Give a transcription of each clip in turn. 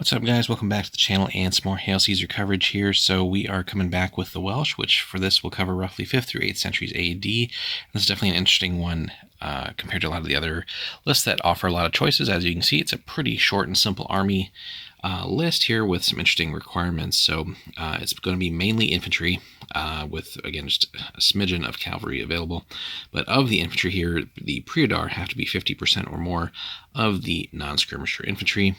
What's up, guys? Welcome back to the channel and some more Hail Caesar coverage here. So we are coming back with the Welsh, which for this will cover roughly 5th through 8th centuries AD. This is definitely an interesting one compared to a lot of the other lists that offer a lot of choices. As you can see, it's a pretty short and simple army list here with some interesting requirements. So it's going to be mainly infantry with, again, just a smidgen of cavalry available. But of the infantry here, the Priodar have to be 50% or more of the non-skirmisher infantry.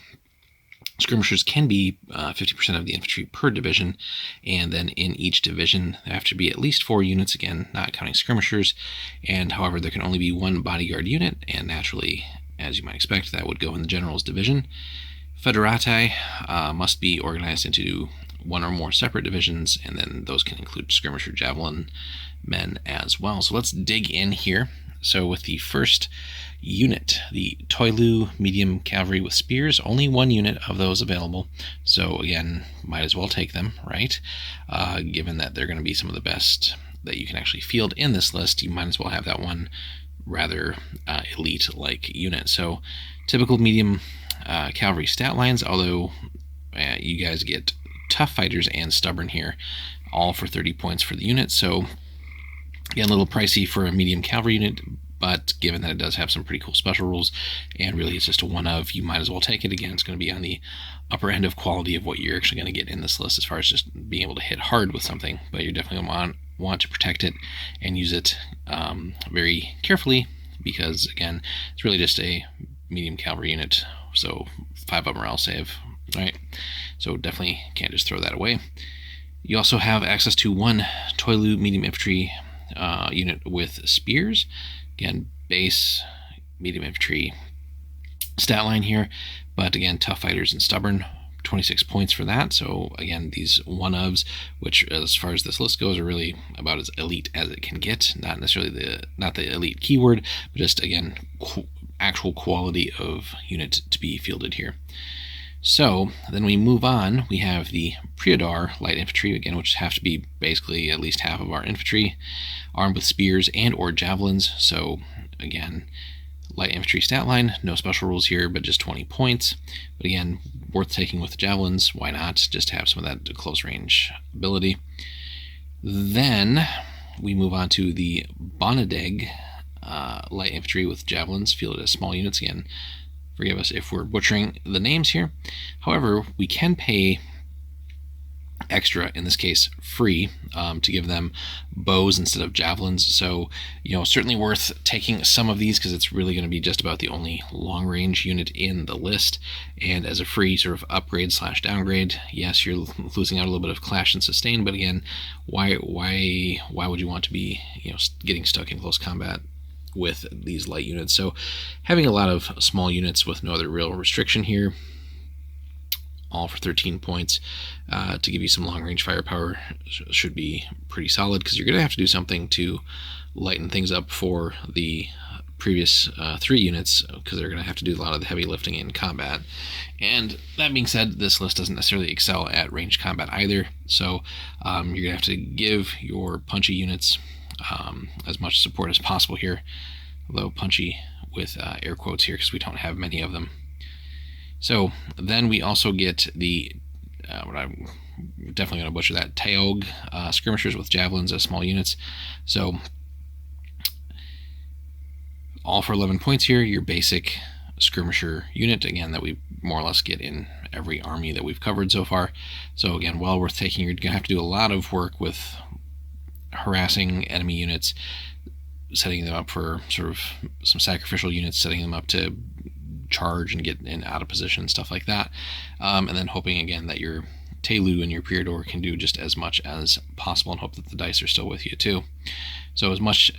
Skirmishers can be 50% of the infantry per division, and then in each division there have to be at least 4 units, again, not counting skirmishers, and however there can only be 1 bodyguard unit, and naturally, as you might expect, that would go in the general's division. Foederati must be organized into 1 or more separate divisions, and then those can include skirmisher javelin men as well. So let's dig in here. So with the first unit, the Toilu medium cavalry with spears, only 1 unit of those available. So again, might as well take them, right? Given that they're going to be some of the best that you can actually field in this list, you might as well have that one rather elite-like unit. So typical medium cavalry stat lines, although you guys get tough fighters and stubborn here, all for 30 points for the unit. So again, a little pricey for a medium cavalry unit, but given that it does have some pretty cool special rules, and really it's just a one of, you might as well take it. Again, it's going to be on the upper end of quality of what you're actually going to get in this list as far as just being able to hit hard with something, but you're definitely going to want to protect it and use it very carefully, because again, it's really just a medium cavalry unit, so 5 of them are all save, right? So definitely can't just throw that away. You also have access to 1 Toilu medium infantry unit with spears. Again, base medium infantry stat line here, but again, tough fighters and stubborn, 26 points for that. So again, these one-ofs, which as far as this list goes, are really about as elite as it can get. Not necessarily not the elite keyword, but just again, actual quality of unit to be fielded here. So then we move on. We have the Priodar light infantry, again, which have to be basically at least half of our infantry, armed with spears and or javelins. So again, light infantry stat line, no special rules here, but just 20 points. But again, worth taking with the javelins. Why not? Just to have some of that close range ability. Then we move on to the Bonadeg light infantry with javelins, fielded as small units. Again, forgive us if we're butchering the names here. However, we can pay extra, in this case free, to give them bows instead of javelins. So, certainly worth taking some of these, because it's really going to be just about the only long range unit in the list. And as a free sort of upgrade / downgrade, yes, you're losing out a little bit of clash and sustain, but again, why would you want to be getting stuck in close combat with these light units? So having a lot of small units with no other real restriction here, all for 13 points, to give you some long range firepower, should be pretty solid, because you're going to have to do something to lighten things up for the previous 3 units, because they're going to have to do a lot of the heavy lifting in combat. And that being said, this list doesn't necessarily excel at ranged combat either, so you're going to have to give your punchy units as much support as possible here, although punchy with air quotes here, because we don't have many of them. So then we also get the what I'm definitely going to butcher that, Taog skirmishers with javelins as small units. So all for 11 points here, your basic skirmisher unit, again, that we more or less get in every army that we've covered so far. So again, well worth taking. You're going to have to do a lot of work with harassing enemy units, setting them up for sort of some sacrificial units, setting them up to charge and get in out of position, stuff like that, and then hoping again that your Telu and your Priodor can do just as much as possible, and hope that the dice are still with you too. So as much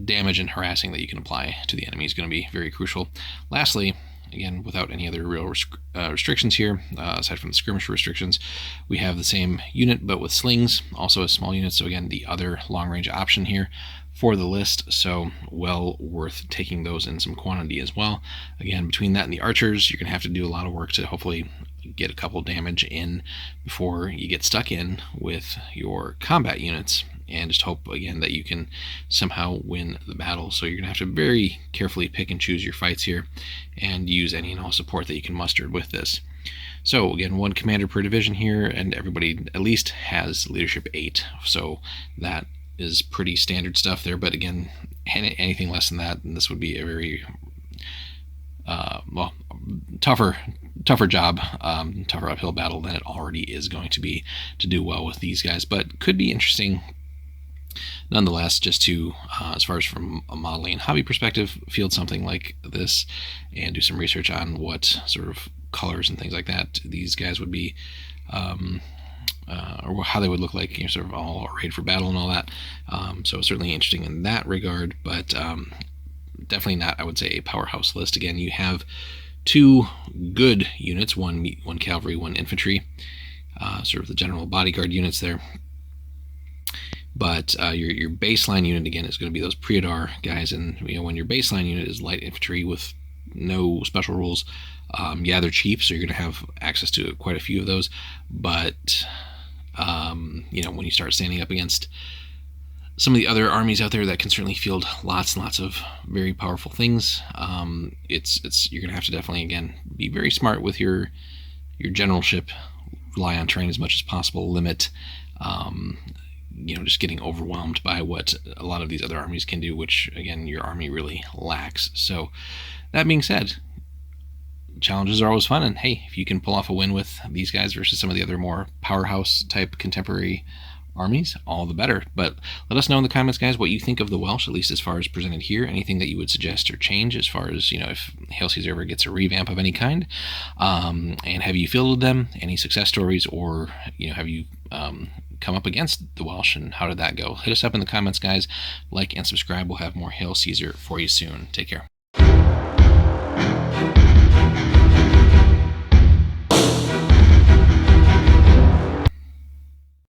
damage and harassing that you can apply to the enemy is going to be very crucial. Lastly, again, without any other real restrictions here, aside from the skirmisher restrictions, we have the same unit but with slings, also a small unit. So again, the other long-range option here for the list, so well worth taking those in some quantity as well. Again, between that and the archers, you're going to have to do a lot of work to hopefully get a couple damage in before you get stuck in with your combat units. and just hope again that you can somehow win the battle. So you're gonna have to very carefully pick and choose your fights here and use any and all support that you can muster with this. So again, 1 commander per division here, and everybody at least has leadership 8, so that is pretty standard stuff there. But again, anything less than that, and this would be a very well, tougher job, tougher uphill battle than it already is going to be to do well with these guys, but could be interesting nonetheless, just to, as far as from a modeling and hobby perspective, field something like this and do some research on what sort of colors and things like that these guys would be, or how they would look like, sort of all arrayed for battle and all that. So certainly interesting in that regard, but definitely not, I would say, a powerhouse list. Again, you have 2 good units, one cavalry, 1 infantry, sort of the general bodyguard units there. But your baseline unit, again, is going to be those Priadar guys. And when your baseline unit is light infantry with no special rules, yeah, they're cheap, so you're going to have access to quite a few of those. But when you start standing up against some of the other armies out there that can certainly field lots and lots of very powerful things, you're going to have to definitely, again, be very smart with your generalship, rely on terrain as much as possible, limit just getting overwhelmed by what a lot of these other armies can do, which again your army really lacks. So that being said, challenges are always fun, and hey, if you can pull off a win with these guys versus some of the other more powerhouse type contemporary armies, all the better. But let us know in the comments, guys, what you think of the Welsh, at least as far as presented here. Anything that you would suggest or change as far as, if Hail Caesar ever gets a revamp of any kind. And have you fielded them? Any success stories? Or, have you come up against the Welsh, and how did that go? Hit us up in the comments, guys. Like and subscribe. We'll have more Hail Caesar for you soon. Take care.